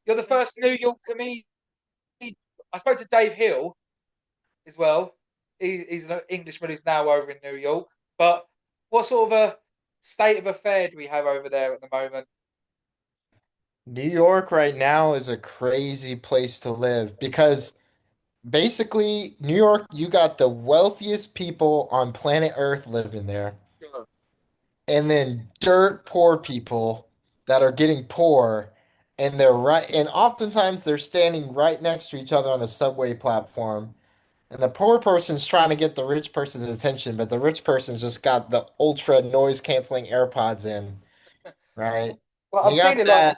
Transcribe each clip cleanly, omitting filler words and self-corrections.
You're the first New York comedian. I spoke to Dave Hill as well. He's an Englishman who's now over in New York. But what sort of a state of affair do we have over there at the moment? New York right now is a crazy place to live because basically, New York, you got the wealthiest people on planet Earth living there, and then dirt poor people that are getting poor, and oftentimes they're standing right next to each other on a subway platform. And the poor person's trying to get the rich person's attention, but the rich person's just got the ultra noise canceling AirPods in, right? Well, You got that.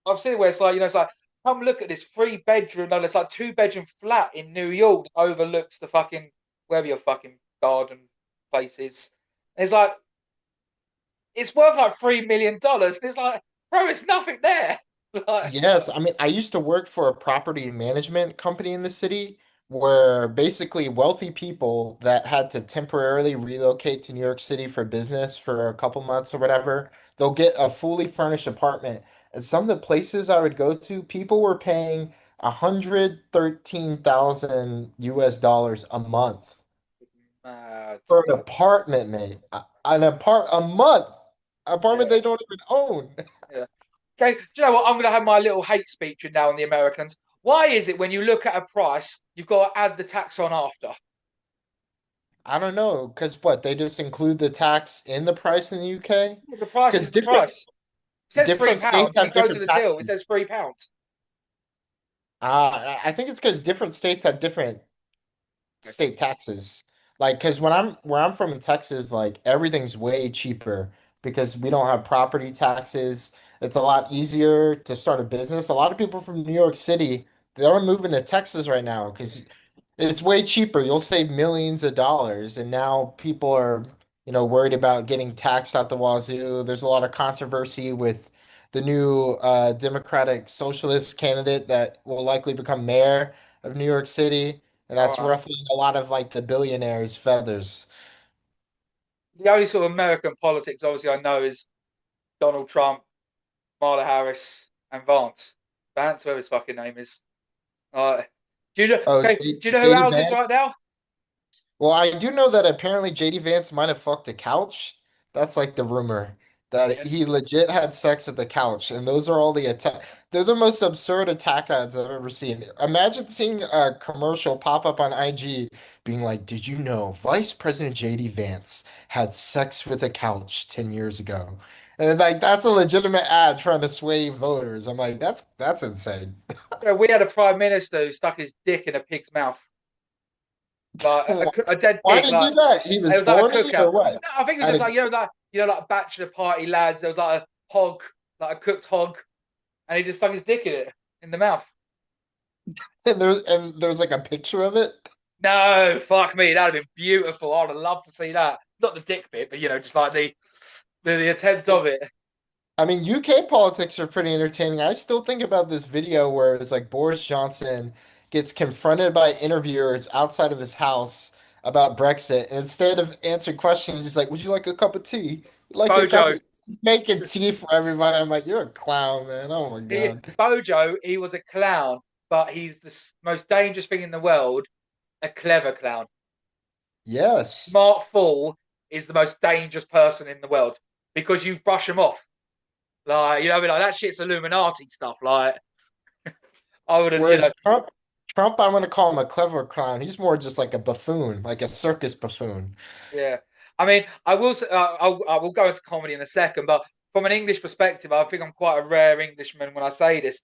I've seen it where it's like, it's like, come look at this 3 bedroom, no, it's like 2 bedroom flat in New York that overlooks the fucking, wherever your fucking garden place is. And it's like, it's worth like $3 million. And it's like, bro, it's nothing there. Like, Yes, I mean, I used to work for a property management company in the city where basically wealthy people that had to temporarily relocate to New York City for business for a couple months or whatever, they'll get a fully furnished apartment. And some of the places I would go to, people were paying 113,000 US dollars a month mad. for an apartment, mate. A month apartment Yeah. they don't even own. Yeah. Okay, do you know what? I'm going to have my little hate speech now on the Americans. Why is it when you look at a price, you've got to add the tax on after? I don't know, because what, they just include the tax in the price in the UK? The price Because is the price. It says three different states pounds. You have go to different the till, it taxes. says £3. I think it's because different states have different state taxes. Like, because where I'm from in Texas, like everything's way cheaper because we don't have property taxes. It's a lot easier to start a business. A lot of people from New York City, they're moving to Texas right now because it's way cheaper. You'll save millions of dollars, and now people are, worried about getting taxed out the wazoo. There's a lot of controversy with the new Democratic Socialist candidate that will likely become mayor of New York City. And All that's right. ruffling a lot of like the billionaires' feathers. The only sort of American politics, obviously, I know is Donald Trump, Kamala Harris, and Vance. Vance, whatever his fucking name is. Do you know? Oh, Okay, do you know who JD ours is Vance. right now? Well, I do know that apparently JD Vance might have fucked a couch. That's like the rumor that Yeah. he legit had sex with the couch, and those are all the attack. They're the most absurd attack ads I've ever seen. Imagine seeing a commercial pop up on IG being like, "Did you know Vice President JD Vance had sex with a couch 10 years ago?" And like that's a legitimate ad trying to sway voters. I'm like, that's insane. So we had a prime minister who stuck his dick in a pig's mouth, like a dead Why pig. did he Like do that? He it was was like a horny cookout. or what? No, I think it was At just a, like like bachelor party lads. There was like a hog, like a cooked hog, and he just stuck his dick in it in the mouth. and there's like a picture of it. No, fuck me, that'd have been beautiful. I'd have loved to see that. Not the dick bit, but just like the attempt of it. I mean, UK politics are pretty entertaining. I still think about this video where it's like Boris Johnson gets confronted by interviewers outside of his house about Brexit, and instead of answering questions, he's like, "Would you like a cup of tea? You like a cup Bojo, of?" He's making tea for everybody. I'm like, "You're a clown, man. Oh my God." Bojo, he was a clown, but he's the most dangerous thing in the world. A clever clown. A Yes. smart fool is the most dangerous person in the world because you brush them off. Like, what I mean? Like, that shit's Illuminati stuff. Like, I wouldn't, Whereas Trump, I'm gonna call him a clever clown. He's more just like a buffoon, like a circus buffoon. yeah. I mean, I will say, I will go into comedy in a second, but from an English perspective, I think I'm quite a rare Englishman when I say this.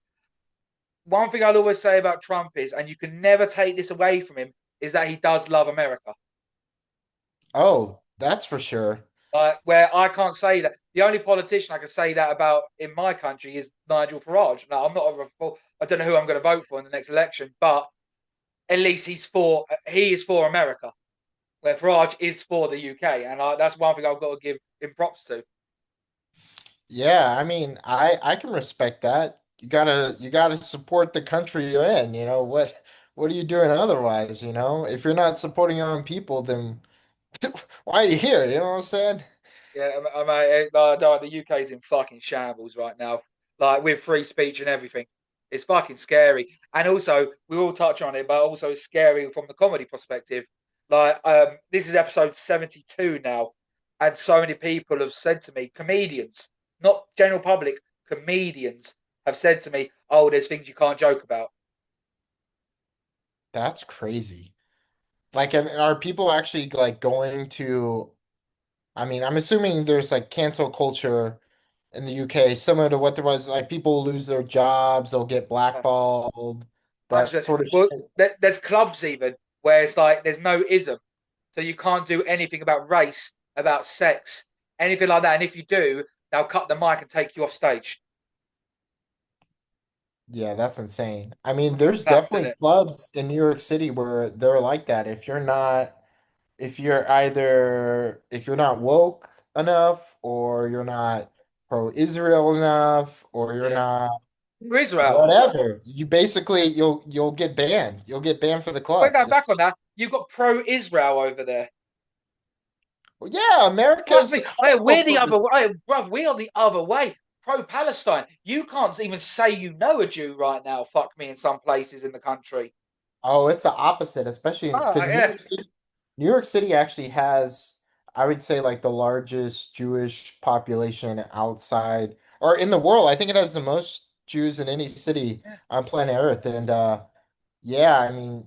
One thing I'll always say about Trump is, and you can never take this away from him, is that he does love America. Oh, that's for sure. Where I can't say that. The only politician I can say that about in my country is Nigel Farage. Now, I'm not I don't know who I'm going to vote for in the next election, but at least he is for America, where Farage is for the UK, and that's one thing I've got to give him props to. Yeah, I mean, I can respect that. You gotta support the country you're in. What are you doing otherwise? If you're not supporting your own people, then why are you here? You know what I'm saying? Yeah, no, the UK is in fucking shambles right now, like with free speech and everything. It's fucking scary. And also, we all touch on it, but also it's scary from the comedy perspective. Like, this is episode 72 now, and so many people have said to me, comedians, not general public, comedians have said to me, "Oh, there's things you can't joke about." That's crazy. Like, and are people actually like going to? I mean, I'm assuming there's like cancel culture in the UK, similar to what there was. Like, people lose their jobs, they'll get blackballed, that 100%. sort of Well, shit. there's clubs even where it's like there's no ism, so you can't do anything about race, about sex, anything like that. And if you do, they'll cut the mic and take you off stage. Yeah, that's insane. I mean, there's Nuts, isn't definitely it? clubs in New York City where they're like that. If you're not woke enough, or you're not pro-Israel enough, or you're Yeah. not For Israel, whatever, you'll get banned. You'll get banned for the we're club. going It's back on that. You've got pro-Israel over there. well, yeah, Fuck America's me. Hey, we're the homophobic. other way, bruv. We are the other way. Pro-Palestine. You can't even say you know a Jew right now. Fuck me in some places in the country. Oh, it's the opposite, especially Oh, because yeah. New York City actually has, I would say, like the largest Jewish population outside or in the world. I think it has the most Jews in any city on planet Earth. And yeah, I mean,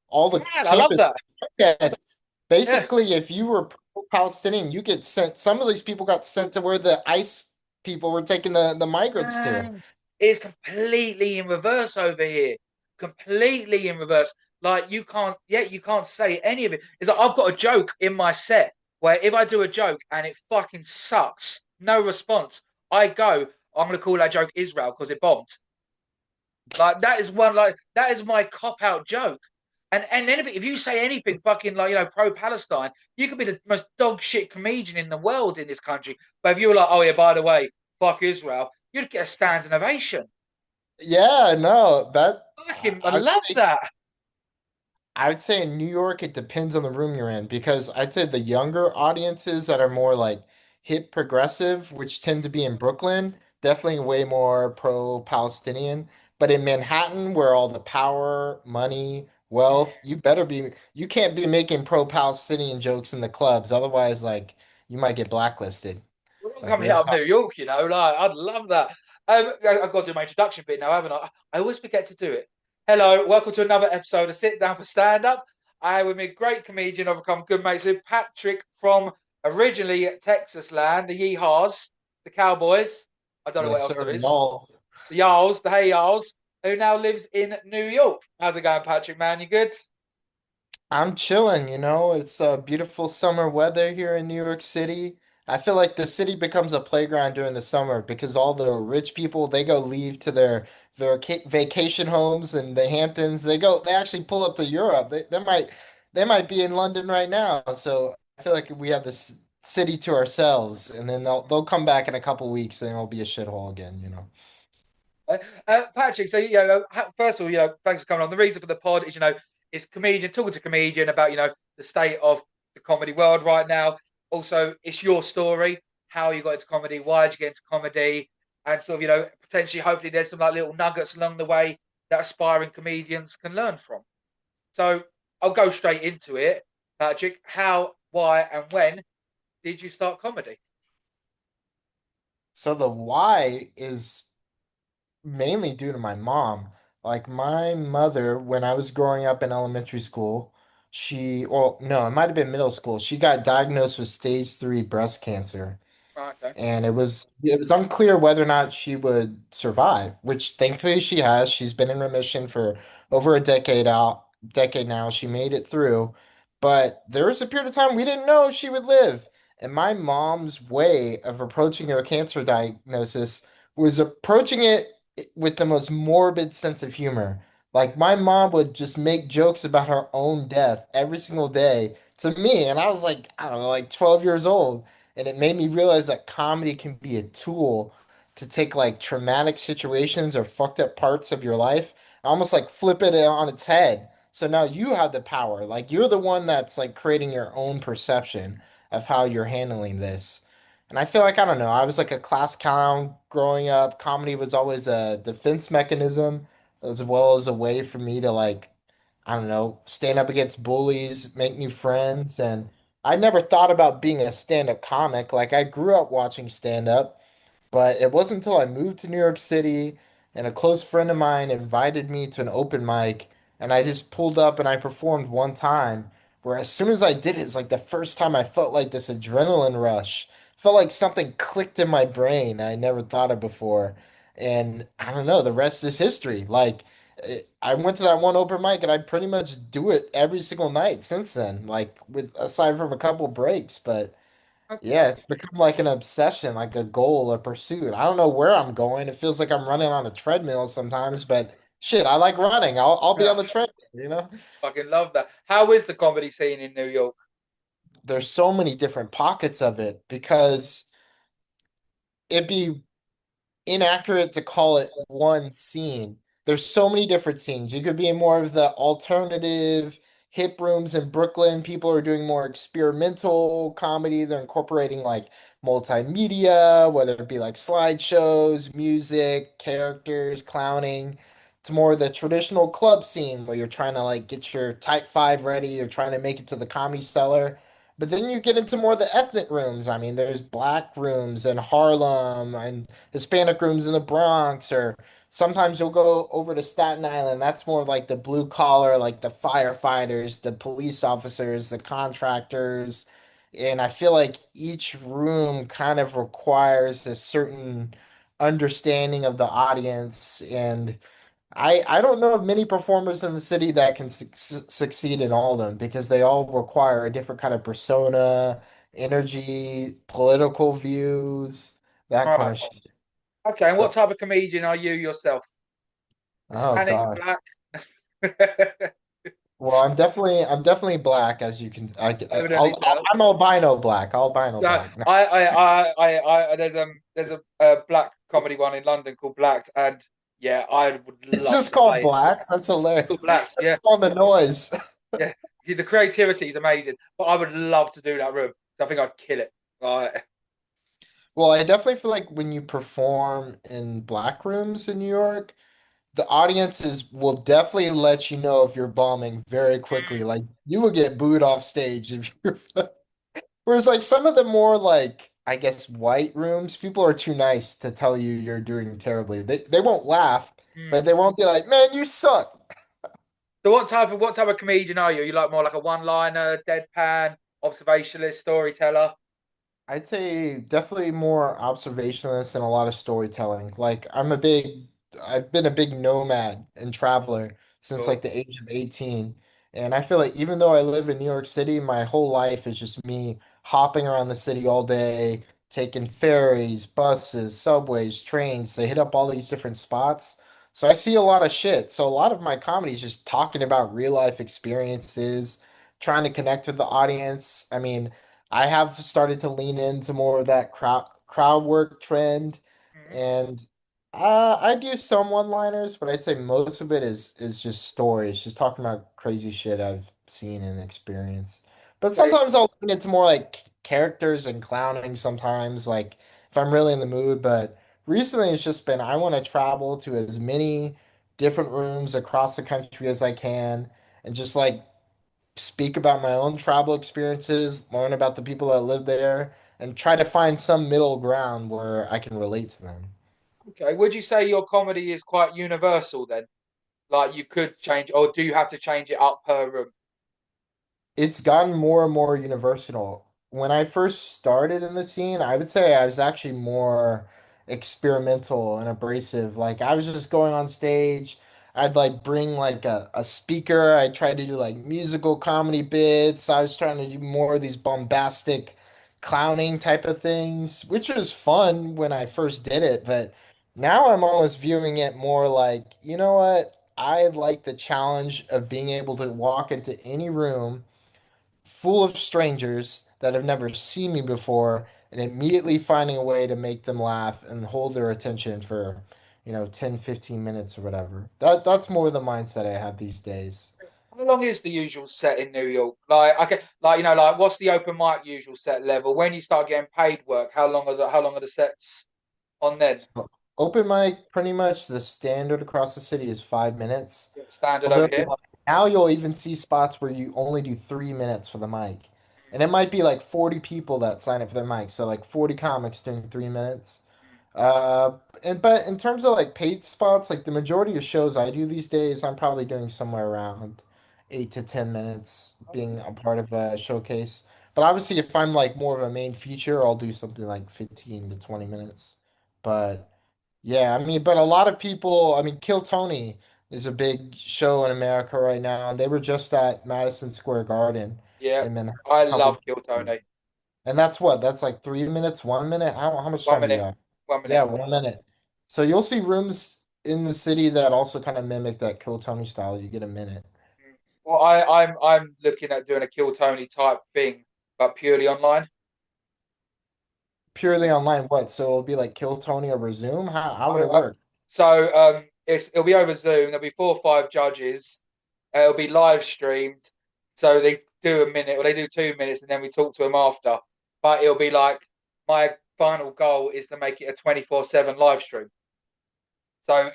all the Man, I love campus that. protests. Yeah. Basically, if you were Palestinian, you get sent. Some of these people got sent to where the ICE people were taking the migrants to. And it's completely in reverse over here. Completely in reverse. Like you can't say any of it. It's like I've got a joke in my set where if I do a joke and it fucking sucks, no response, I'm gonna call that joke Israel because it bombed. Like that is my cop out joke. And anything if you say anything fucking like pro Palestine, you could be the most dog shit comedian in the world in this country. But if you were like, oh yeah, by the way, fuck Israel, you'd get a standing ovation. Yeah, no, that Fucking, I love that. I would say in New York, it depends on the room you're in because I'd say the younger audiences that are more like hip progressive, which tend to be in Brooklyn, definitely way more pro-Palestinian. But in Manhattan, where all the power, money, wealth, you can't be making pro-Palestinian jokes in the clubs. Otherwise, like, you might get blacklisted. We're not Like, coming real out of talk. New York, like I'd love that. I've got to do my introduction bit now, haven't I? I always forget to do it. Hello, welcome to another episode of Sit Down for Stand Up. I with me great comedian, I've become good mates with Patrick from originally Texas land, the Yeehaws, the Cowboys. I don't know what Yes, else there sir. is. Y'all. The Yarls, the Hey Yarls, who now lives in New York. How's it going, Patrick? Man, you good? I'm chilling, It's beautiful summer weather here in New York City. I feel like the city becomes a playground during the summer because all the rich people, they go leave to their vacation homes in the Hamptons. They actually pull up to Europe. They might be in London right now. So I feel like we have this city to ourselves, and then they'll come back in a couple weeks and it'll be a shithole again. Patrick, so first of all, thanks for coming on. The reason for the pod is, is comedian talking to comedian about the state of the comedy world right now. Also, it's your story, how you got into comedy, why did you get into comedy, and sort of potentially, hopefully, there's some like little nuggets along the way that aspiring comedians can learn from. So I'll go straight into it, Patrick. How, why, and when did you start comedy? So the why is mainly due to my mom. Like my mother, when I was growing up in elementary school, well, no, it might have been middle school. She got diagnosed with stage 3 breast cancer, Right, okay. and it was unclear whether or not she would survive, which thankfully she has. She's been in remission for over a decade now. She made it through, but there was a period of time we didn't know if she would live. And my mom's way of approaching her cancer diagnosis was approaching it with the most morbid sense of humor. Like my mom would just make jokes about her own death every single day to me, and I was like, I don't know, like 12 years old. And it made me realize that comedy can be a tool to take like traumatic situations or fucked up parts of your life, and almost like flip it on its head. So now you have the power. Like you're the one that's like creating your own perception of how you're handling this. And I feel like, I don't know, I was like a class clown growing up. Comedy was always a defense mechanism as well as a way for me to like, I don't know, stand up against bullies, make new friends. And I never thought about being a stand-up comic. Like I grew up watching stand-up. But it wasn't until I moved to New York City and a close friend of mine invited me to an open mic, and I just pulled up and I performed one time. Where as soon as I did it, it's like the first time I felt like this adrenaline rush. Felt like something clicked in my brain I never thought of before. And I don't know, the rest is history. I went to that one open mic and I pretty much do it every single night since then, like with aside from a couple breaks, but yeah, Okay. it's become like an obsession, like a goal, a pursuit. I don't know where I'm going. It feels like I'm running on a treadmill sometimes, but shit, I like running. I'll be on the treadmill, you know? Fucking love that. How is the comedy scene in New York? There's so many different pockets of it because it'd be inaccurate to call it one scene. There's so many different scenes. You could be in more of the alternative hip rooms in Brooklyn. People are doing more experimental comedy. They're incorporating like multimedia, whether it be like slideshows, music, characters, clowning. To more of the traditional club scene where you're trying to like get your type five ready, you're trying to make it to the comedy cellar. But then you get into more of the ethnic rooms. I mean, there's black rooms in Harlem and Hispanic rooms in the Bronx, or sometimes you'll go over to Staten Island. That's more of like the blue collar, like the firefighters, the police officers, the contractors. And I feel like each room kind of requires a certain understanding of the audience. And I don't know of many performers in the city that can succeed in all of them because they all require a different kind of persona, energy, political views, that kind Right. of shit. Okay. And what But type of comedian are you yourself? oh Hispanic, God. black? Well, I'm definitely black, as you can. Evidently tell. I'm albino black. Albino No, black. No, there's a black comedy one in London called Blacked, and yeah, I would it's love just to called play it. blacks. That's It's hilarious. called Blacked, That's yeah, called the noise. yeah. The creativity is amazing, but I would love to do that room. So I think I'd kill it. Right. Well, I definitely feel like when you perform in black rooms in New York, the audiences will definitely let you know if you're bombing very quickly. Like you will get booed off stage if you're. Whereas like some of the more like I guess white rooms, people are too nice to tell you you're doing terribly. They won't laugh, Mm. but they won't be like, "Man, you suck." So what type of comedian are you? You like more like a one-liner, deadpan, observationalist, storyteller? I'd say definitely more observationalist and a lot of storytelling. I've been a big nomad and traveler since Cool. like the age of 18. And I feel like even though I live in New York City, my whole life is just me hopping around the city all day, taking ferries, buses, subways, trains. They hit up all these different spots. So I see a lot of shit. So a lot of my comedy is just talking about real life experiences, trying to connect with the audience. I mean, I have started to lean into more of that crowd work trend, Mhm. and I do some one-liners, but I'd say most of it is just stories, just talking about crazy shit I've seen and experienced. But Okay. sometimes I'll lean into more like characters and clowning sometimes, like if I'm really in the mood. But recently it's just been I want to travel to as many different rooms across the country as I can and just like speak about my own travel experiences, learn about the people that live there, and try to find some middle ground where I can relate to them. Okay. Would you say your comedy is quite universal then? Like you could change, or do you have to change it up per room? It's gotten more and more universal. When I first started in the scene, I would say I was actually more experimental and abrasive. Like I was just going on stage. I'd like bring like a speaker. I tried to do like musical comedy bits. I was trying to do more of these bombastic clowning type of things, which was fun when I first did it. But now I'm almost viewing it more like, you know what? I like the challenge of being able to walk into any room full of strangers that have never seen me before and immediately finding a way to make them laugh and hold their attention for, 10, 15 minutes or whatever. That's more the mindset I have these days. How long is the usual set in New York? Like, okay, like like what's the open mic usual set level? When you start getting paid work, how long are the sets on then? So open mic, pretty much the standard across the city is 5 minutes. Standard over Although here. like, now you'll even see spots where you only do 3 minutes for the mic. And it might be like 40 people that sign up for their mic. So like 40 comics doing 3 minutes. Uh, and but in terms of like paid spots, like the majority of shows I do these days, I'm probably doing somewhere around 8 to 10 minutes being a part of a showcase. But obviously, if I'm like more of a main feature, I'll do something like 15 to 20 minutes. But yeah, I mean, but a lot of people, I mean, Kill Tony is a big show in America right now, and they were just at Madison Square Garden Yeah, in Manhattan I a couple love weeks Kill ago. Tony. And that's what? That's like 3 minutes, 1 minute? How much One time do you minute, got? 1 minute. Yeah, 1 minute. So you'll see rooms in the city that also kind of mimic that Kill Tony style. You get a minute. Well, I'm looking at doing a Kill Tony type thing, but purely online. Purely online, what? So it'll be like Kill Tony over Zoom? How would it I, work? so it'll be over Zoom. There'll be 4 or 5 judges. It'll be live streamed. So they do a minute or they do 2 minutes, and then we talk to them after. But it'll be like my final goal is to make it a 24/7 live stream. So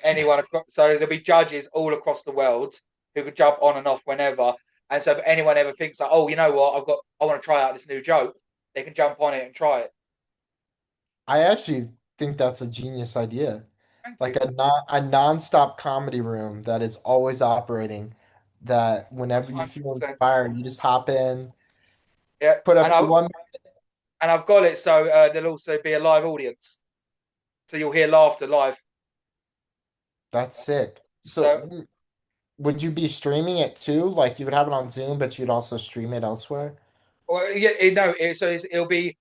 so there'll be judges all across the world who could jump on and off whenever. And so if anyone ever thinks like, oh, you know what, I want to try out this new joke, they can jump on it and try it. I actually think that's a genius idea. Thank Like you. a non-stop comedy room that is always operating, that whenever you feel 100%. inspired, you just hop in, Yeah. put up your one. And I've got it so there'll also be a live audience. So you'll hear laughter live. That's sick. So So would you be streaming it too? Like you would have it on Zoom, but you'd also stream it elsewhere? well, yeah, no, it'll be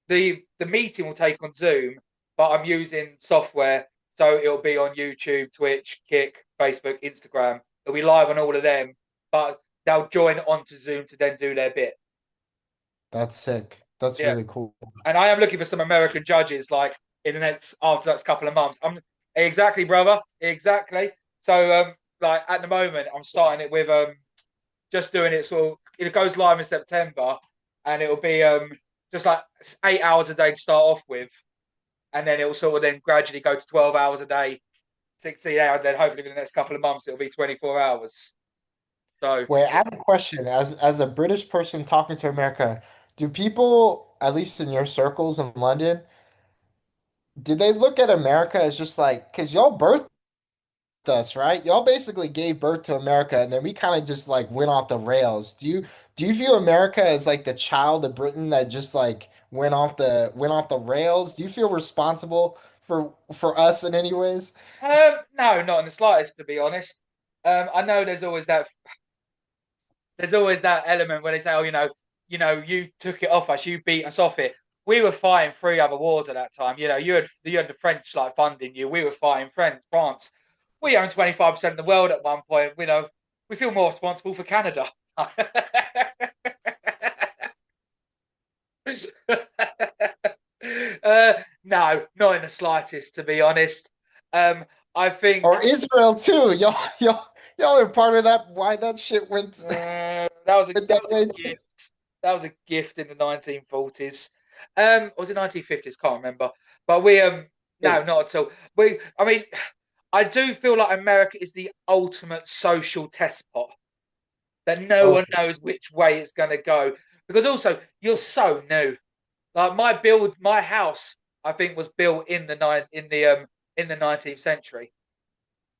the meeting will take on Zoom, but I'm using software, so it'll be on YouTube, Twitch, Kick, Facebook, Instagram. It'll be live on all of them, but they'll join onto Zoom to then do their bit. That's sick. That's Yeah, really cool. and I am looking for some American judges, like in the next after that's couple of months. I'm exactly, brother, exactly. So like at the moment, I'm starting it with just doing it sort of. It goes live in September, and it'll be just like 8 hours a day to start off with, and then it will sort of then gradually go to 12 hours a day, 16 hours. Then hopefully in the next couple of months it'll be 24 hours. So Wait, I have a question. As a British person talking to America, do people, at least in your circles in London, do they look at America as just like, because y'all birthed us, right? Y'all basically gave birth to America, and then we kind of just like went off the rails. Do you view America as like the child of Britain that just like went off the rails? Do you feel responsible for us in any ways? no, not in the slightest, to be honest. I know there's always that element where they say, oh, you took it off us, you beat us off it. We were fighting 3 other wars at that time. You had the French like funding you. We were fighting France. We own 25% of the world at one point. We feel more responsible for Canada. No, not in the slightest, to be honest. Um, I think Or Israel too? Y'all are part of that. Why that shit that was a went that that was way a too? gift. That was a gift in the 1940s. Or was it 1950s? Can't remember. But no, Wait, not at all. I mean, I do feel like America is the ultimate social test pot that no one okay. knows which way it's going to go. Because also, you're so new. Like my house, I think was built in the 19th century.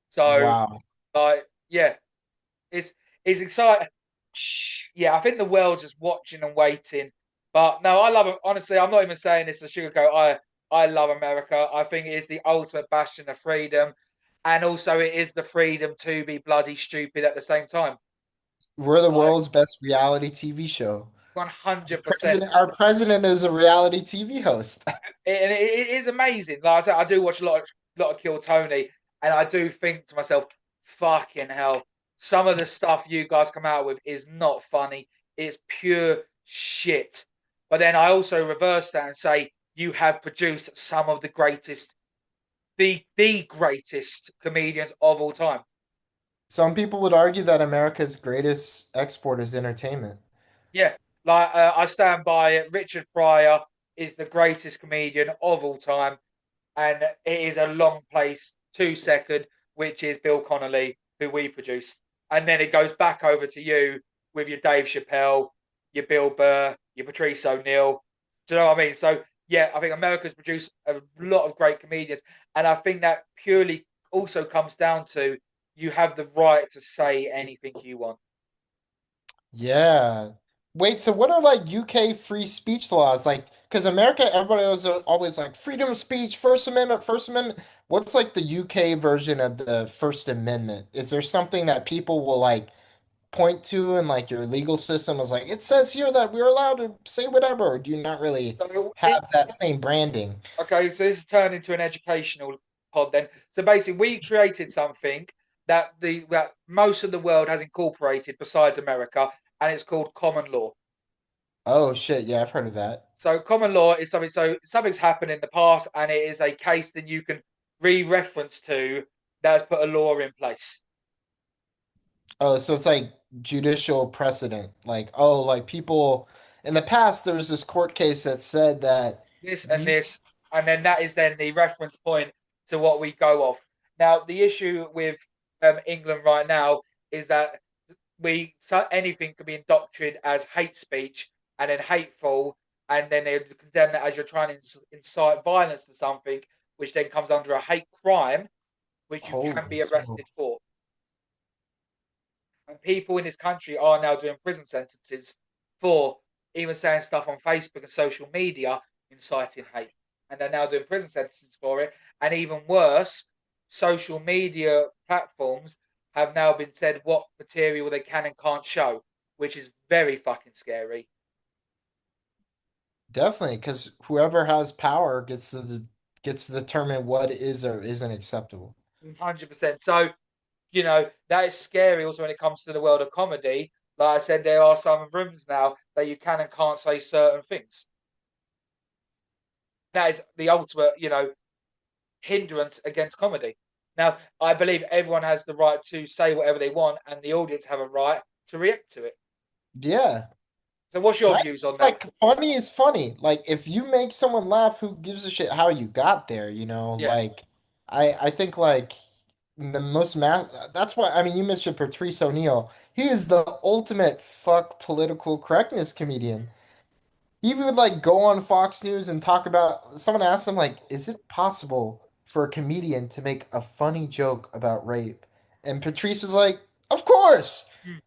So, Wow. like, yeah, it's it's exciting. Yeah, I think the world's just watching and waiting. But no, I love it. Honestly, I'm not even saying this to sugarcoat. I love America. I think it is the ultimate bastion of freedom, and also it is the freedom to be bloody stupid at the same time. We're the Like world's best reality TV show. 100%. Our president is a reality TV host. It is amazing. Like I said, I do watch a lot of Kill Tony, and I do think to myself, "Fucking hell!" Some of the stuff you guys come out with is not funny. It's pure shit. But then I also reverse that and say you have produced some of the greatest comedians of all time. Some people would argue that America's greatest export is entertainment. Yeah, like I stand by it. Richard Pryor is the greatest comedian of all time, and it is a long place 2 second, which is Bill Connolly, who we produced, and then it goes back over to you with your Dave Chappelle, your Bill Burr, your Patrice O'Neill. Do you know what I mean? So yeah, I think America's produced a lot of great comedians, and I think that purely also comes down to you have the right to say anything you want. Yeah. Wait, so what are like UK free speech laws? Like, because America, everybody was always like freedom of speech, First Amendment, First Amendment. What's like the UK version of the First Amendment? Is there something that people will like point to and like your legal system is like, it says here that we're allowed to say whatever, or do you not really So have that same branding? okay, so this has turned into an educational pod then. So basically, we created something that most of the world has incorporated besides America, and it's called common law. Oh shit, yeah, I've heard of that. So common law is something. So something's happened in the past, and it is a case that you can re-reference to that has put a law in place. Oh, so it's like judicial precedent. Like, oh, like people in the past, there was this court case that said that This and you, this, and then that is then the reference point to what we go off. Now, the issue with England right now is that so anything can be indoctrinated as hate speech and then hateful, and then they condemn that as you're trying to incite violence to something, which then comes under a hate crime, which you can holy be arrested smokes. for. And people in this country are now doing prison sentences for even saying stuff on Facebook and social media inciting hate. And they're now doing prison sentences for it. And even worse, social media platforms have now been said what material they can and can't show, which is very fucking scary. Definitely, because whoever has power gets to determine what is or isn't acceptable. 100%. So, that is scary also when it comes to the world of comedy. Like I said, there are some rooms now that you can and can't say certain things. That is the ultimate, hindrance against comedy. Now, I believe everyone has the right to say whatever they want, and the audience have a right to react to it. Yeah. So, what's And your I think views on it's that? like funny is funny. Like if you make someone laugh, who gives a shit how you got there, you know? Yeah, Like I think like the most that's why I mean you mentioned Patrice O'Neill. He is the ultimate fuck political correctness comedian. He would like go on Fox News and talk about someone asked him like, is it possible for a comedian to make a funny joke about rape? And Patrice was like, of course. mm.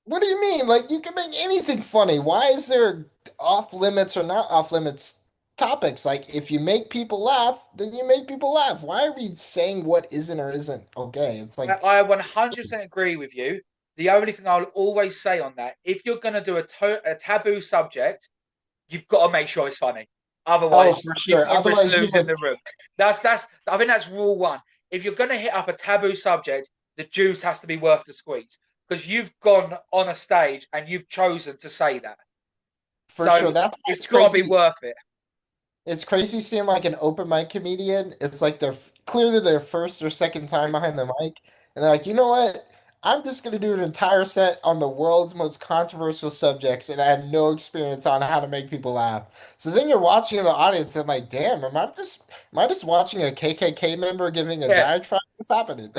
What do you mean? Like you can make anything funny. Why is there off limits or not off limits topics? Like if you make people laugh, then you make people laugh. Why are we saying what isn't or isn't okay? It's like I 100% agree with you. The only thing I'll always say on that, if you're going to do a taboo subject, you've got to make sure it's funny. oh, Otherwise, for you sure. can risk Otherwise, you losing would. the room. That's. I think that's rule one. If you're going to hit up a taboo subject, the juice has to be worth the squeeze because you've gone on a stage and you've chosen to say that. For sure. So That's why it's it's got to be crazy. worth it. It's crazy seeing like an open mic comedian. It's like they're clearly their first or second time behind the mic, and they're like, you know what? I'm just gonna do an entire set on the world's most controversial subjects, and I had no experience on how to make people laugh. So then you're watching in the audience, and like, damn, am I just watching a KKK member giving a Yeah, diatribe? What's happening?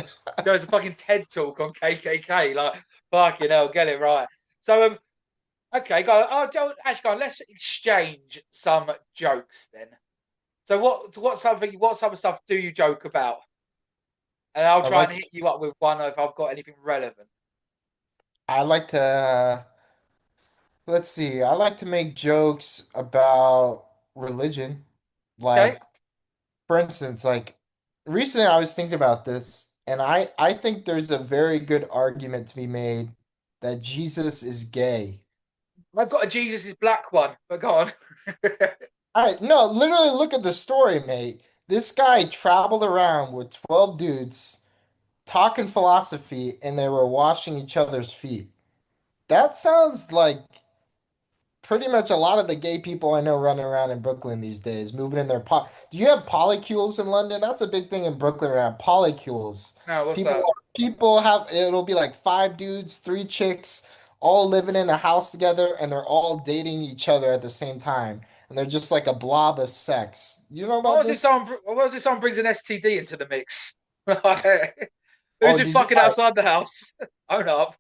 there's a fucking TED talk on KKK. Like, fucking hell, get it right. So, okay, go. Oh, actually, go. Let's exchange some jokes then. So, what other stuff do you joke about? And I'll I try like and hit you up with one if I've got anything relevant. I like to let's see. I like to make jokes about religion, Okay, like. For instance, like recently I was thinking about this, and I think there's a very good argument to be made that Jesus is gay. I've got a Jesus is black one, but go on. I no, literally look at the story, mate. This guy traveled around with 12 dudes talking philosophy, and they were washing each other's feet. That sounds like pretty much a lot of the gay people I know running around in Brooklyn these days, moving in their Do you have polycules in London? That's a big thing in Brooklyn around polycules. No, what's People that? people have it'll be like five dudes, three chicks, all living in a house together, and they're all dating each other at the same time, and they're just like a blob of sex. You know What about was it? this? What was it? Someone brings an STD into the mix. Who's Oh, been did you? fucking outside the house? Own up.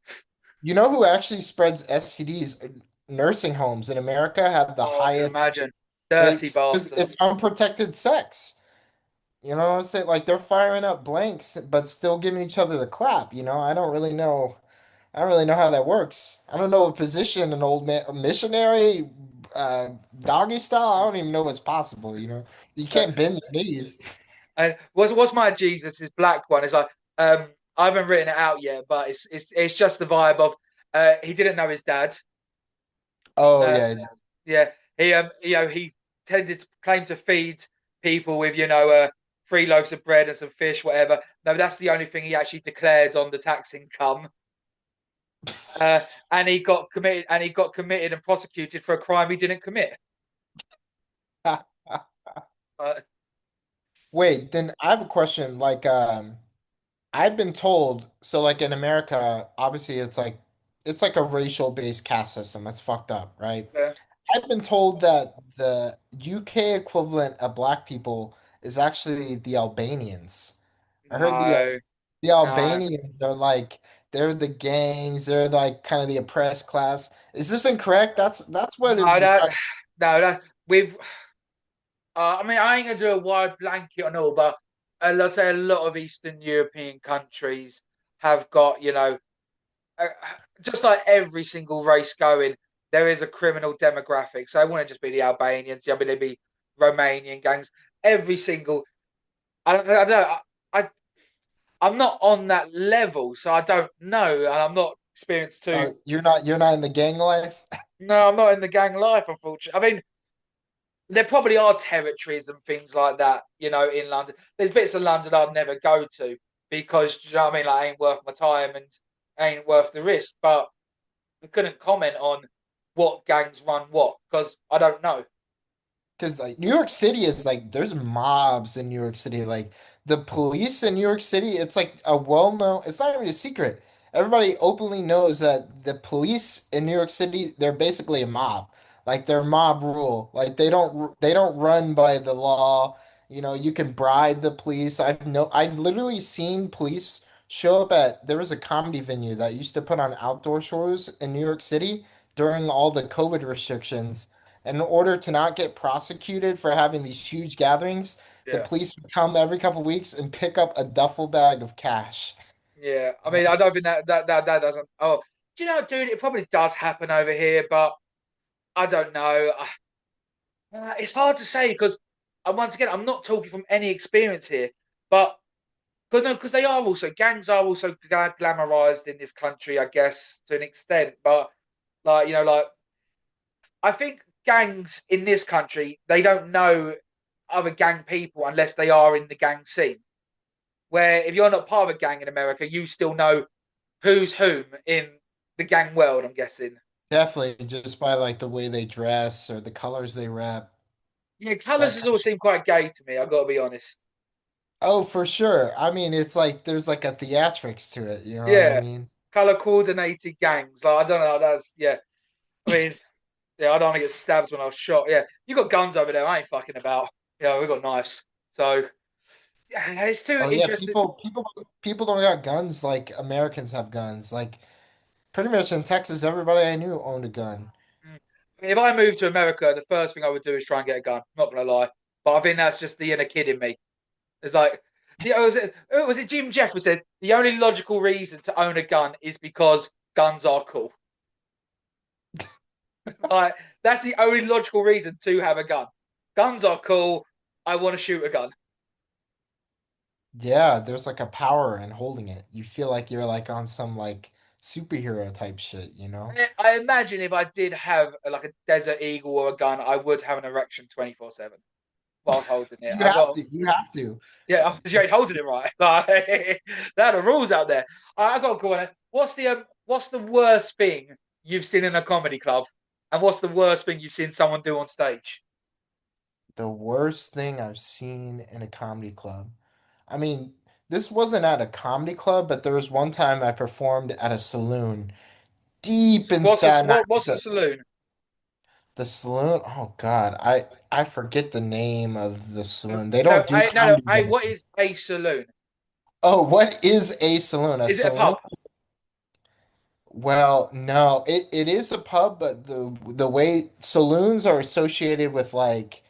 You know who actually spreads STDs? Nursing homes in America have the Oh, I can highest imagine. Dirty rates because it's bastards. unprotected sex. You know what I'm saying? Like they're firing up blanks, but still giving each other the clap. I don't really know. I don't really know how that works. I don't know what position an old man, a missionary, uh, doggy style. I don't even know what's possible. You Uh, can't bend your knees. and what's my Jesus? His black one. It's like I haven't written it out yet, but it's just the vibe of he didn't know his dad. Oh Uh, yeah, yeah, he tended to claim to feed people with 3 loaves of bread and some fish, whatever. No, that's the only thing he actually declared on the tax income. Uh, and he got committed and prosecuted for a crime he didn't commit. Uh, wait, then I have a question. Like, I've been told, so like in America, obviously it's like a racial based caste system. That's fucked up, right? uh, I've been told that the UK equivalent of black people is actually the Albanians. I heard no, the no, Albanians are like they're the gangs, they're like kind of the oppressed class. Is this incorrect? That's what it was no, that, decided. no, that we've. I mean, I ain't gonna do a wide blanket on all, but I'd say a lot of Eastern European countries have got, uh, just like every single race going, there is a criminal demographic. So it wouldn't just be the Albanians. I mean, there'd be Romanian gangs. Every single. I don't know. I'm not on that level, so I don't know, and I'm not experienced too. You're not in the gang life. No, I'm not in the gang life, unfortunately. I mean, there probably are territories and things like that, in London. There's bits of London I'd never go to because, you know what I mean? Like, ain't worth my time and ain't worth the risk. But I couldn't comment on what gangs run what because I don't know. Because like New York City is like there's mobs in New York City. Like the police in New York City, it's like a well-known, it's not even a secret. Everybody openly knows that the police in New York City, they're basically a mob. Like they're mob rule. Like they don't run by the law. You can bribe the police. I've literally seen police show up at there was a comedy venue that used to put on outdoor shows in New York City during all the COVID restrictions. And in order to not get prosecuted for having these huge gatherings, the Yeah. police would come every couple of weeks and pick up a duffel bag of cash. Yeah. I And mean, I that's don't think that doesn't. Oh, do you know, dude? It probably does happen over here, but I don't know. It's hard to say because, once again, I'm not talking from any experience here, but because no, because they are also gangs are also glamorized in this country, I guess, to an extent. But like like I think gangs in this country they don't know other gang people unless they are in the gang scene. Where if you're not part of a gang in America, you still know who's whom in the gang world. I'm guessing. definitely just by like the way they dress or the colors they rep. Yeah, colours That has kind of always seemed quite gay to me. I got to be honest. Oh, for sure. I mean, it's like there's like a theatrics to it, you know what I Yeah, mean? color coordinated gangs. Like I don't know. That's yeah. I mean, yeah, I don't want to get stabbed when I was shot. Yeah, you got guns over there. I ain't fucking about. Yeah, we got knives. So yeah, it's too Oh yeah, interesting. people don't got guns like Americans have guns. Like pretty much in Texas, everybody I knew owned a gun. Mm. If I moved to America, the first thing I would do is try and get a gun. Not gonna lie, but I think that's just the inner kid in me. It's like, was it Jim Jeffers said the only logical reason to own a gun is because guns are cool. Like that's the only logical reason to have a gun. Guns are cool. I want to shoot a gun. Yeah, there's like a power in holding it. You feel like you're like on some like superhero type shit, you know? I imagine if I did have like a Desert Eagle or a gun, I would have an erection 24/7 whilst holding it. You I have got to. You have to. yeah, because you ain't holding it right. Like, there are the rules out there. I got a cool one. What's the worst thing you've seen in a comedy club, and what's the worst thing you've seen someone do on stage? The worst thing I've seen in a comedy club. I mean, this wasn't at a comedy club, but there was one time I performed at a saloon deep So in Staten what's a Island. saloon? The saloon? Oh God, I forget the name of the saloon. They No, don't do no. comedy Hey, there. what is a saloon? Oh, what is a saloon? A Is it a saloon? pub? Well, no, it is a pub, but the way saloons are associated with like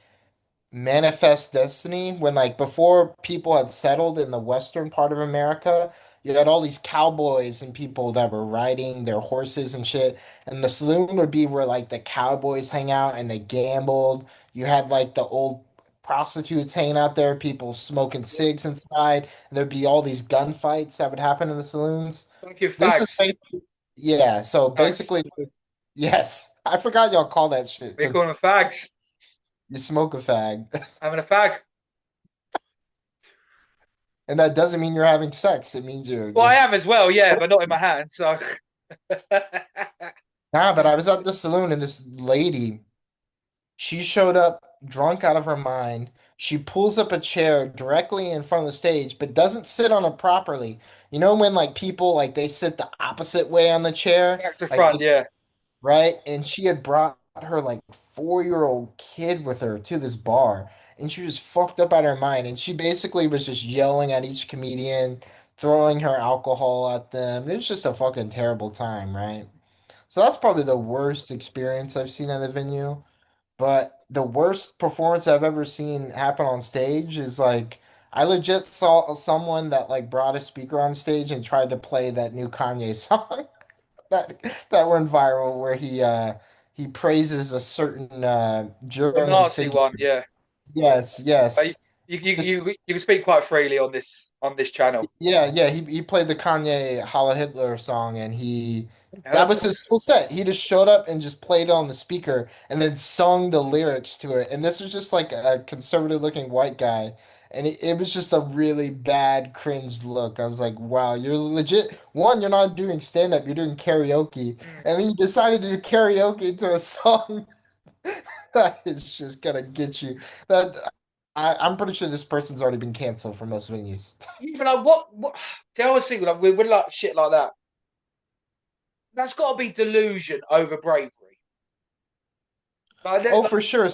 manifest destiny when like before people had settled in the western part of America, you had all these cowboys and people that were riding their horses and shit. And the saloon would be where like the cowboys hang out and they gambled. You had like the old prostitutes hanging out there, people smoking cigs inside. And there'd be all these gunfights that would happen in the saloons. Thank you, This is fags. basically, yeah, so Fags. basically, yes. I forgot y'all call that shit. We call them fags. You smoke a fag. Having a fag. And that doesn't mean you're having sex. It means you're Well, I am just as well, yeah, but not in my hand. So nah, but I was at the saloon and this lady, she showed up drunk out of her mind. She pulls up a chair directly in front of the stage, but doesn't sit on it properly. You know when like people like they sit the opposite way on the chair? back to Like front, yeah. right? And she had brought her like 4-year-old kid with her to this bar, and she was fucked up out of her mind. And she basically was just yelling at each comedian, throwing her alcohol at them. It was just a fucking terrible time, right? So that's probably the worst experience I've seen at the venue. But the worst performance I've ever seen happen on stage is like I legit saw someone that like brought a speaker on stage and tried to play that new Kanye song that that went viral where he praises a certain The German Nazi figure. one, yeah. Yes, You, yes. you can speak quite freely on this channel. Yeah, yeah, he played the Kanye Holla Hitler song and he that Heard. was his full set. He just showed up and just played it on the speaker and then sung the lyrics to it. And this was just like a conservative looking white guy. And it was just a really bad cringe look. I was like, wow, you're legit. One, you're not doing stand up, you're doing karaoke. Mm. And then you decided to do karaoke to a song that is just gonna get you. That I'm pretty sure this person's already been canceled for most venues. Even like what? See, I was thinking like with like shit like that. That's got to be delusion over bravery. Oh, Like, for sure.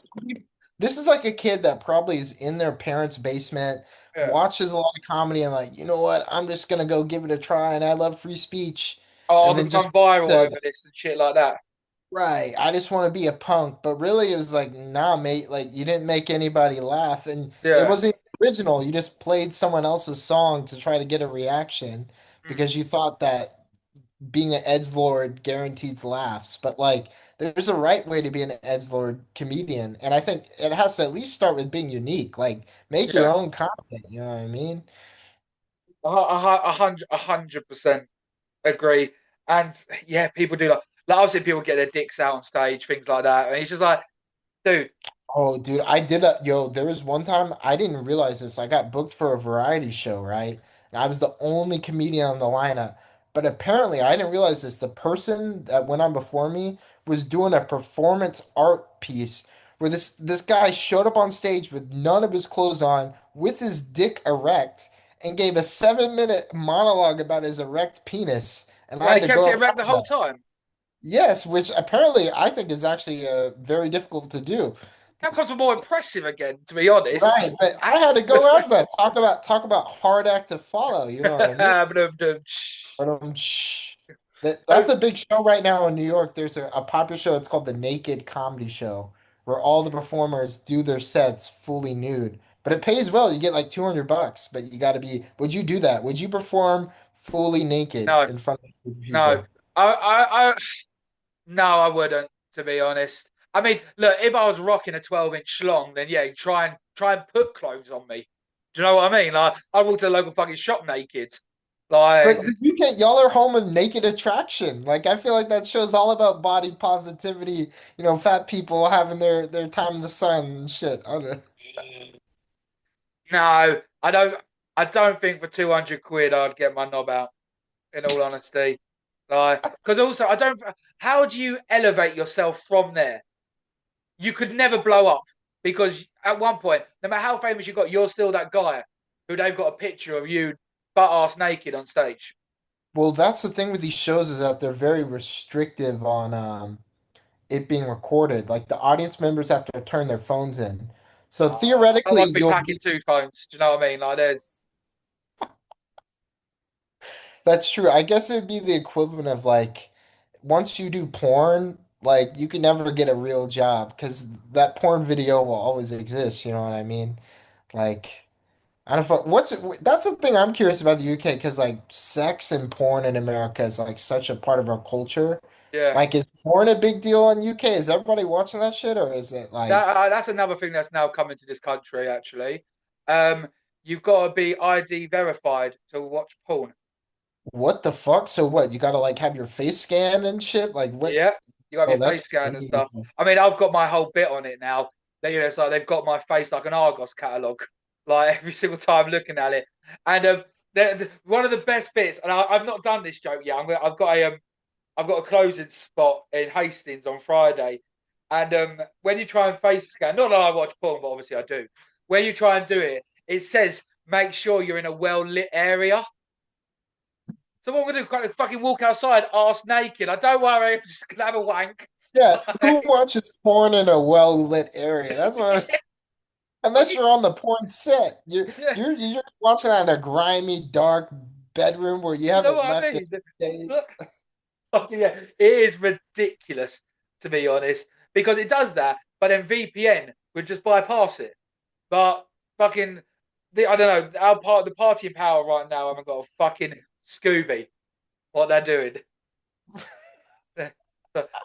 This is like a kid that probably is in their parents' basement, yeah. watches a lot of comedy, and like, you know what? I'm just gonna go give it a try, and I love free speech. Oh, I'm And gonna then just become viral said, over this and shit like that. right, I just want to be a punk. But really, it was like, nah, mate, like you didn't make anybody laugh, and it Yeah. wasn't original. You just played someone else's song to try to get a reaction Mm. because you thought that being an edgelord guarantees laughs, but like there's a right way to be an edgelord comedian, and I think it has to at least start with being unique. Like make your Yeah. own content. You know what I mean? A hundred percent agree. And yeah, people do like I've seen people get their dicks out on stage, things like that, and it's just like, dude, Oh, dude, I did that. Yo, there was one time I didn't realize this. I got booked for a variety show, right? And I was the only comedian on the lineup. But apparently, I didn't realize this. The person that went on before me was doing a performance art piece where this guy showed up on stage with none of his clothes on, with his dick erect, and gave a 7-minute monologue about his erect penis. And I well, he had to kept go it up erect the after whole that. time. Yes, which apparently I think is actually very difficult to do. That comes more impressive again, to be honest. Right, but I had to go after that. Talk about hard act to follow. You know what I mean? Shh. That's So a big show right now in New York. There's a popular show. It's called the Naked Comedy Show, where all the performers do their sets fully nude. But it pays well. You get like $200, but you got to be. Would you do that? Would you perform fully naked no, in front of no, people? I no, I wouldn't, to be honest. I mean, look, if I was rocking a 12-inch schlong, then yeah, try and put clothes on me. Do you know what I mean? Like, I walk to the local fucking shop naked. But Like, you can't. Y'all are home of Naked Attraction. Like I feel like that show's all about body positivity. You know, fat people having their time in the sun and shit. I don't know. no, I don't think for 200 quid I'd get my knob out, in all honesty. Like, because also, I don't, how do you elevate yourself from there? You could never blow up because at one point, no matter how famous you got, you're still that guy who they've got a picture of you. butt ass naked on stage. Well, that's the thing with these shows is that they're very restrictive on it being recorded. Like the audience members have to turn their phones in. So I theoretically, must be you'll packing be. two phones. Do you know what I mean? Like, there's That's true. I guess it'd be the equivalent of like once you do porn, like you can never get a real job because that porn video will always exist. You know what I mean? Like. I don't know what's that's the thing I'm curious about the UK because like sex and porn in America is like such a part of our culture. yeah. Like, is porn a big deal in UK? Is everybody watching that shit, or is it like That's another thing that's now coming to this country. Actually, um, you've got to be ID verified to watch porn. what the fuck? So what? You gotta like have your face scanned and shit? Like what? Yeah, you got to Oh, be face that's scanned and crazy. stuff. I mean, I've got my whole bit on it now. It's like they've got my face like an Argos catalog, like every single time looking at it. And one of the best bits, and I've not done this joke yet. I've got a closing spot in Hastings on Friday, and when you try and face scan, not that I watch porn, but obviously I do. When you try and do it, it says make sure you're in a well lit area. So what I'm gonna do? Kind of fucking walk outside, arse naked. I don't worry, I'm just gonna have a wank. Yeah, who watches porn in a well-lit area? That's what I was, unless Fucking you're on the porn set. You're yeah, you're you're watching that in a grimy, dark bedroom where you you know haven't what I left in mean? days. Look, yeah, it is ridiculous to be honest because it does that, but then VPN would just bypass it. But fucking, I don't know. The party in power right now haven't got a fucking Scooby what they're doing. I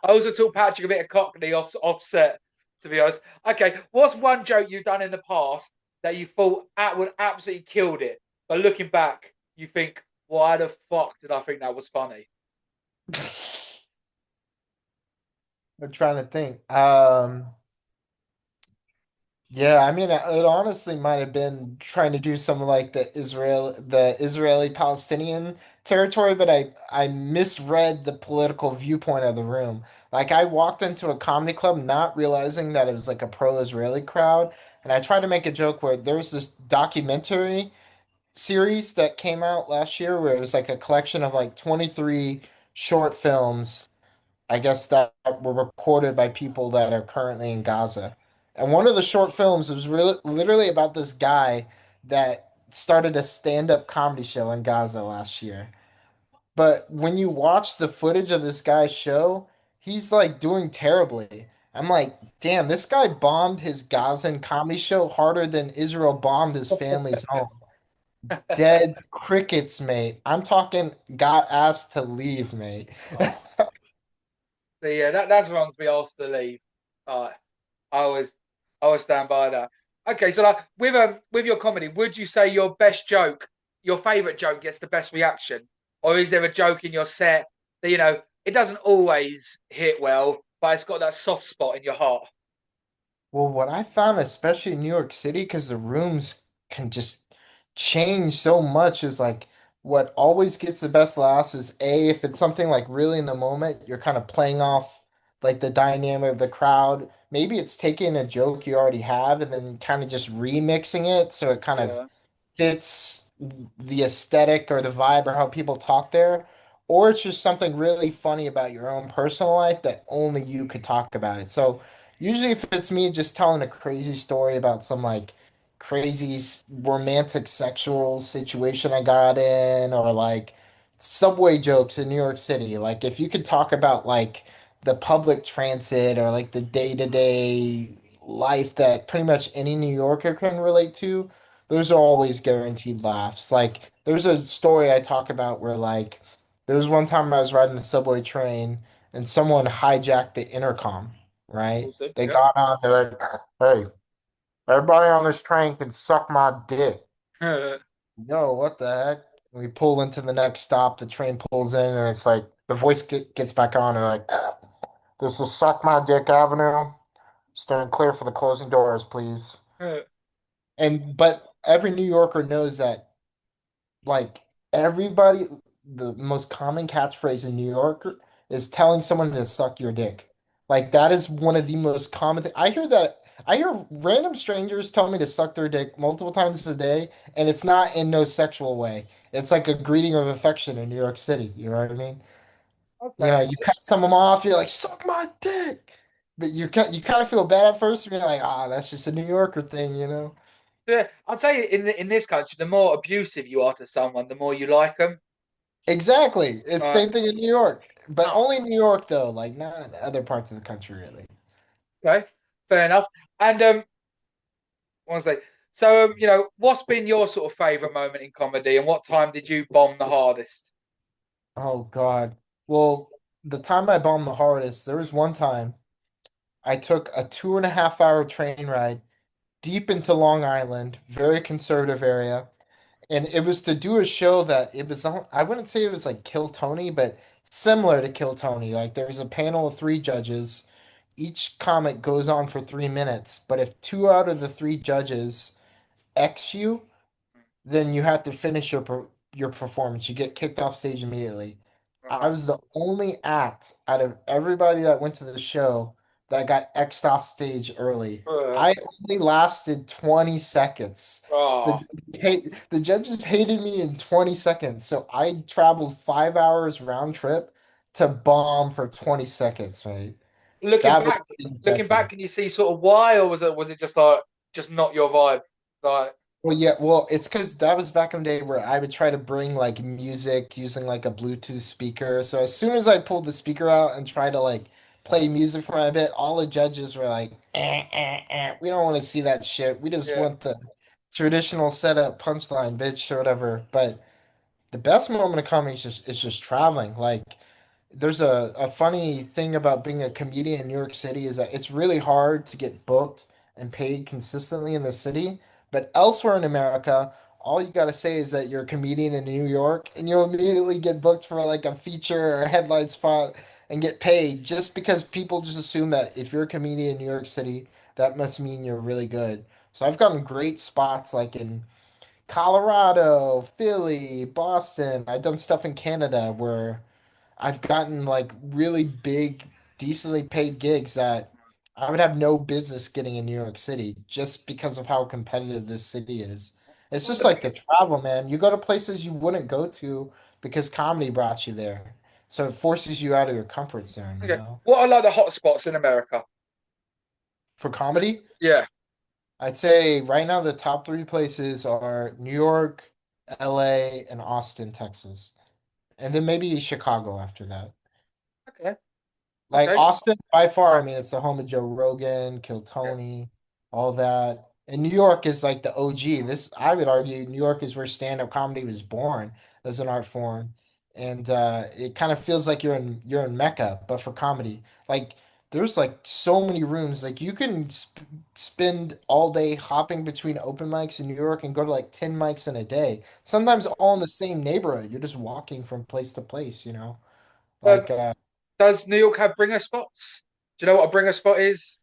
also taught Patrick a bit of Cockney offset. To be honest, okay. What's one joke you've done in the past that you thought would absolutely killed it, but looking back, you think, why the fuck did I think that was funny? I'm trying to think. Yeah, I mean, it honestly might have been trying to do something like the Israeli-Palestinian territory, but I misread the political viewpoint of the room. Like, I walked into a comedy club not realizing that it was like a pro-Israeli crowd, and I tried to make a joke where there was this documentary series that came out last year where it was like a collection of like 23 short films I guess that were recorded by people that are currently in Gaza. And one of the short films was really literally about this guy that started a stand-up comedy show in Gaza last year. But when you watch the footage of this guy's show, he's like doing terribly. I'm like, damn, this guy bombed his Gazan comedy show harder than Israel bombed his family's home. Dead crickets, mate. I'm talking got asked to leave, mate. Oh, so yeah, that's runs me off the leave. Uh, I always I always stand by that. Okay, so like with your comedy, would you say your best joke, your favorite joke, gets the best reaction, or is there a joke in your set that it doesn't always hit well, but it's got that soft spot in your heart? Well, what I found, especially in New York City, because the rooms can just change so much, is like what always gets the best laughs is A, if it's something like really in the moment, you're kind of playing off like the dynamic of the crowd. Maybe it's taking a joke you already have and then kind of just remixing it so it kind of Yeah, fits the aesthetic or the vibe or how people talk there, or it's just something really funny about your own personal life that only you could talk about it. So usually if it's me just telling a crazy story about some like crazy romantic sexual situation I got in or like subway jokes in New York City, like if you could talk about like the public transit or like the day-to-day life that pretty much any New Yorker can relate to, those are always guaranteed laughs. Like there's a story I talk about where like there was one time I was riding the subway train and someone hijacked the intercom, right? awesome. They Yeah. got on, they're like, hey, everybody on this train can suck my dick. Yo, what the heck? We pull into the next stop, the train pulls in, and it's like the voice gets back on and like, this is Suck My Dick Avenue. Stand clear for the closing doors, please. And but every New Yorker knows that like everybody, the most common catchphrase in New York is telling someone to suck your dick. Like that is one of the most common things. I hear that. I hear random strangers tell me to suck their dick multiple times a day, and it's not in no sexual way. It's like a greeting of affection in New York City. You know what I mean? You know, Okay. you cut someone off, you're like, suck my dick. But you kind of feel bad at first, and you're like, ah, that's just a New Yorker thing, you know? Yeah, I'd say in this country, the more abusive you are to someone, the more you like them. Exactly. It's Right. same thing in New York, but Oh, only in New York though, like not in other parts of the country really. okay. Fair enough. And what was I say? So what's been your sort of favorite moment in comedy, and what time did you bomb the hardest? Oh God. Well, the time I bombed the hardest, there was one time I took a 2.5 hour train ride deep into Long Island, very conservative area. And it was to do a show that it was on, I wouldn't say it was like Kill Tony, but similar to Kill Tony. Like there was a panel of three judges. Each comic goes on for 3 minutes, but if two out of the three judges X you, then you have to finish your performance. You get kicked off stage immediately. I Right. was the only act out of everybody that went to the show that got X'd off stage early. Uh, I only lasted 20 seconds. oh, The judges hated me in 20 seconds, so I traveled 5 hours round trip to bomb for 20 seconds, right? looking That was back, looking impressive. back, can you see sort of why, or was it just like just not your vibe? Like, Well, yeah, well, it's because that was back in the day where I would try to bring like music using like a Bluetooth speaker. So as soon as I pulled the speaker out and tried to like play music for my bit, all the judges were like, We don't want to see that shit. We just yeah, want the traditional setup punchline, bitch, or whatever." But the best moment of comedy is just traveling. Like there's a funny thing about being a comedian in New York City is that it's really hard to get booked and paid consistently in the city. But elsewhere in America, all you got to say is that you're a comedian in New York and you'll immediately get booked for like a feature or a headline spot and get paid just because people just assume that if you're a comedian in New York City, that must mean you're really good. So I've gotten great spots like in Colorado, Philly, Boston. I've done stuff in Canada where I've gotten like really big, decently paid gigs that I would have no business getting in New York City just because of how competitive this city is. It's what's just the like the biggest? travel, man. You go to places you wouldn't go to because comedy brought you there. So it forces you out of your comfort zone, you Okay, know? what are like the hot spots in America? For comedy, Yeah. I'd say right now the top three places are New York, LA, and Austin, Texas. And then maybe Chicago after that. Okay. Like Okay. Austin, by far, I mean, it's the home of Joe Rogan, Kill Yeah. Tony, all that. And New York is like the OG. This, I would argue, New York is where stand-up comedy was born as an art form. And it kind of feels like you're in Mecca, but for comedy. Like there's like so many rooms. Like you can spend all day hopping between open mics in New York and go to like 10 mics in a day. Sometimes all in the same neighborhood. You're just walking from place to place, you know? Um, Like does New York have bringer spots? Do you know what a bringer spot is?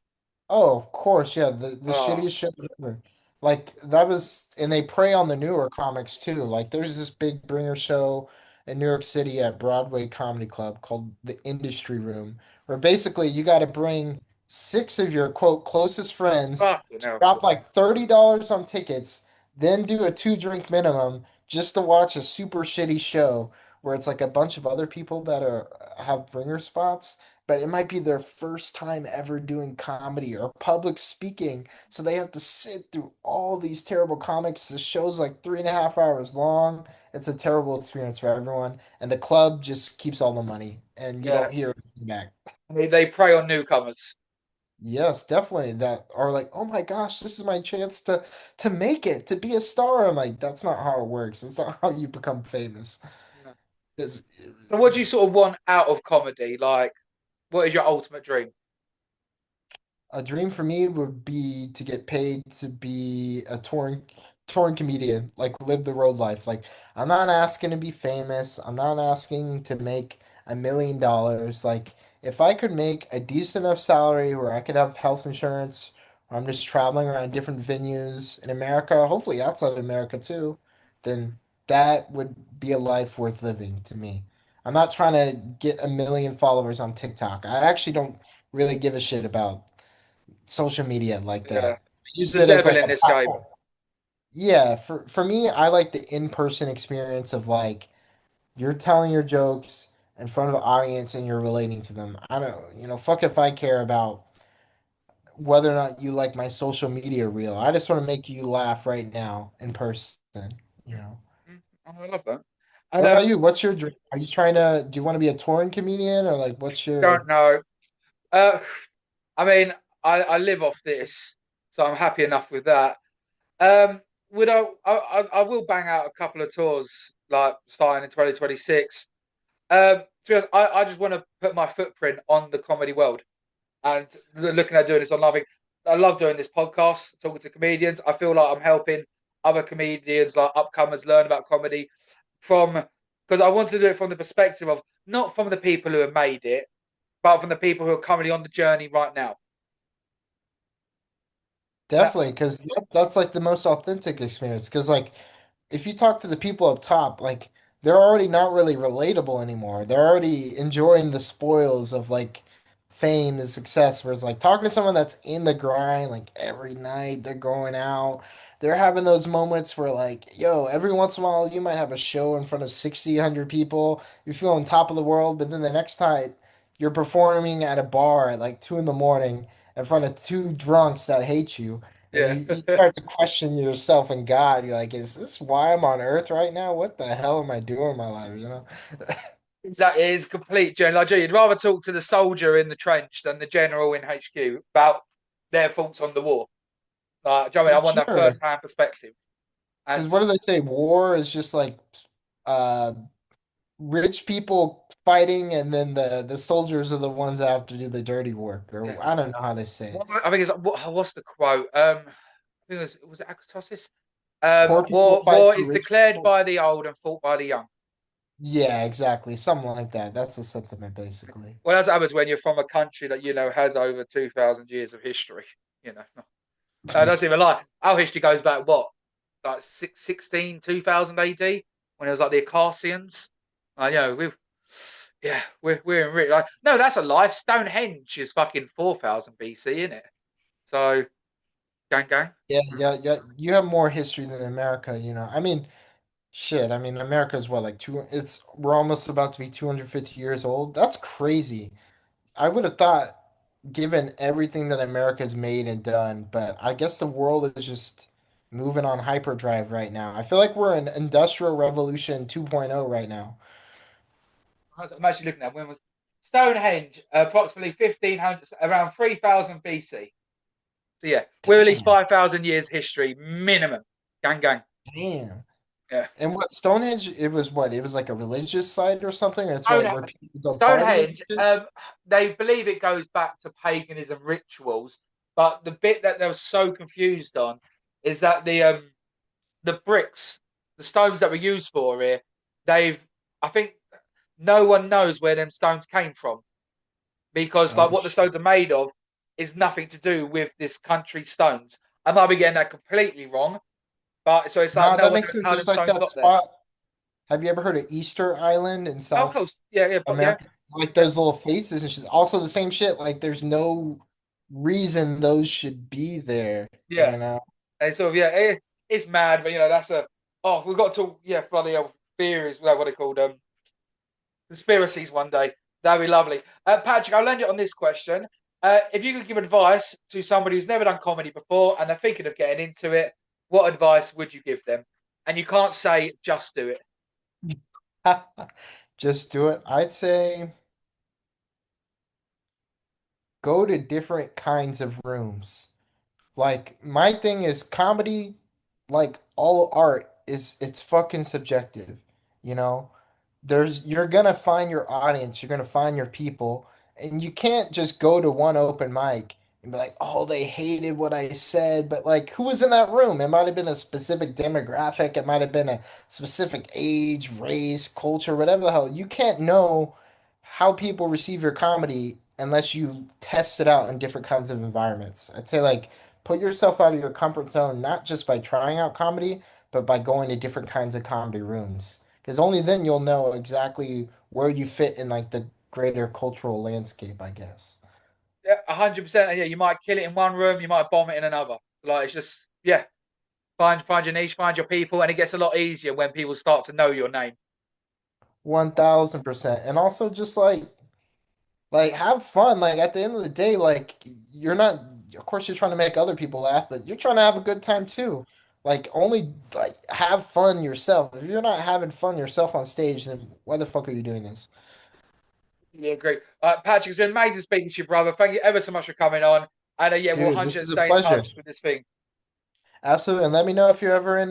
Oh, of course, yeah. The Oh, shittiest shows ever. Like that was, and they prey on the newer comics too. Like there's this big bringer show in New York City at Broadway Comedy Club called the Industry Room, where basically you got to bring six of your quote closest friends fucking to hell. drop like $30 on tickets, then do a two-drink minimum just to watch a super shitty show where it's like a bunch of other people that are have bringer spots, but it might be their first time ever doing comedy or public speaking. So they have to sit through all these terrible comics. The show's like 3.5 hours long. It's a terrible experience for everyone. And the club just keeps all the money and you Yeah. don't hear anything back. They prey on newcomers. Yes, definitely. That are like, oh my gosh, this is my chance to make it, to be a star. I'm like, that's not how it works. That's not how you become famous. Yeah. 'Cause So what do you sort of want out of comedy? Like, what is your ultimate dream? a dream for me would be to get paid to be a touring comedian, like live the road life. Like I'm not asking to be famous. I'm not asking to make $1 million. Like if I could make a decent enough salary where I could have health insurance, or I'm just traveling around different venues in America, hopefully outside of America too, then that would be a life worth living to me. I'm not trying to get 1 million followers on TikTok. I actually don't really give a shit about social media like Yeah, that. I it's use the it as devil like in a this game. platform. Yeah, for me, I like the in-person experience of like you're telling your jokes in front of an audience and you're relating to them. I don't, fuck if I care about whether or not you like my social media reel. I just want to make you laugh right now in person, you Mm, know. mm, I love that. And What about you? What's your dream? Are you trying to, do you want to be a touring comedian or like what's don't your know. Uh, I mean, I live off this, so I'm happy enough with that. Um, would I will bang out a couple of tours like starting in 2026. To be honest, I just want to put my footprint on the comedy world and looking at doing this on loving. I love doing this podcast, talking to comedians. I feel like I'm helping other comedians, like upcomers, learn about comedy from because I want to do it from the perspective of not from the people who have made it, but from the people who are currently on the journey right now. And that's definitely because that's like the most authentic experience because like if you talk to the people up top, like they're already not really relatable anymore. They're already enjoying the spoils of like fame and success. Whereas like talking to someone that's in the grind, like every night they're going out, they're having those moments where like, yo, every once in a while you might have a show in front of 60, 100 people. You're feeling top of the world, but then the next time you're performing at a bar at like 2 in the morning in front of two drunks that hate you and yeah. you start to question yourself and God. You're like, is this why I'm on Earth right now? What the hell am I doing in my life? You know? Exactly, it is complete general. Like, you'd rather talk to the soldier in the trench than the general in HQ about their thoughts on the war. Do you know what I For mean? I want that sure. first hand perspective. Because And what do they say? War is just like uh, rich people fighting, and then the soldiers are the ones that have to do the dirty work. yeah, Or I don't know how they say it. I think it's what's the quote? I think it was Akatosis. Poor people fight War for is rich declared people. by the old and fought by the young. Yeah, exactly. Something like that. That's the sentiment, basically. Well, that's what happens when you're from a country that has over 2,000 years of history. You know, that's even like our history goes back what, like 16, 2000 AD when it was like the Acacians. We've we're in really like no, that's a lie. Stonehenge is fucking 4,000 BC, isn't it? So gang gang. Yeah, yeah, yeah. You have more history than America, I mean, shit, I mean, America's what, like we're almost about to be 250 years old. That's crazy. I would have thought, given everything that America's made and done, but I guess the world is just moving on hyperdrive right now. I feel like we're in Industrial Revolution 2.0 right now. I'm actually looking at when was Stonehenge approximately 1,500 around 3,000 BC. So yeah, we're at least Damn, 5,000 years history minimum. Gang gang. damn. Yeah. And what Stonehenge, it was what? It was like a religious site or something, or it's like Stone, where people go party and Stonehenge, shit? they believe it goes back to paganism rituals, but the bit that they were so confused on is that the bricks, the stones that were used for it, they've I think no one knows where them stones came from because Oh, like what the shit. stones are made of is nothing to do with this country's stones. I might be getting that completely wrong, but so it's like No, no that one makes knows sense. how them There's like stones that got there. spot. Have you ever heard of Easter Island in Oh, of South course, yeah, yeah, yeah, America? Like yeah, those little faces and shit. Also the same shit. Like there's no reason those should be there, yeah. you know? And sort of it's mad, but that's a we've got to bloody hell theories, what they called conspiracies one day. That'd be lovely. Patrick, I'll end it on this question. If you could give advice to somebody who's never done comedy before and they're thinking of getting into it, what advice would you give them? And you can't say just do it. Just do it. I'd say go to different kinds of rooms. Like my thing is comedy, like all art it's fucking subjective, you know? You're gonna find your audience, you're gonna find your people, and you can't just go to one open mic and be like, oh, they hated what I said, but like who was in that room? It might have been a specific demographic, it might have been a specific age, race, culture, whatever the hell. You can't know how people receive your comedy unless you test it out in different kinds of environments. I'd say like put yourself out of your comfort zone, not just by trying out comedy, but by going to different kinds of comedy rooms. Because only then you'll know exactly where you fit in like the greater cultural landscape, I guess. Yeah, 100%. And yeah, you might kill it in one room, you might bomb it in another. Like it's just yeah, find your niche, find your people, and it gets a lot easier when people start to know your name. 1000%. And also just like have fun. Like at the end of the day, like you're not of course you're trying to make other people laugh, but you're trying to have a good time too. Like only like have fun yourself. If you're not having fun yourself on stage, then why the fuck are you doing this? Yeah, great. Patrick, it's been amazing speaking to you, brother. Thank you ever so much for coming on. And yeah, we'll Dude, this 100 is a stay in pleasure. touch with this thing. Absolutely. And let me know if you're ever in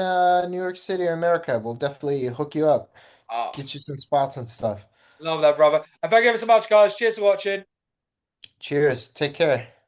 New York City or America. We'll definitely hook you up, Ah, get you some spots and stuff. love that, brother. And thank you ever so much, guys. Cheers for watching. Cheers. Take care.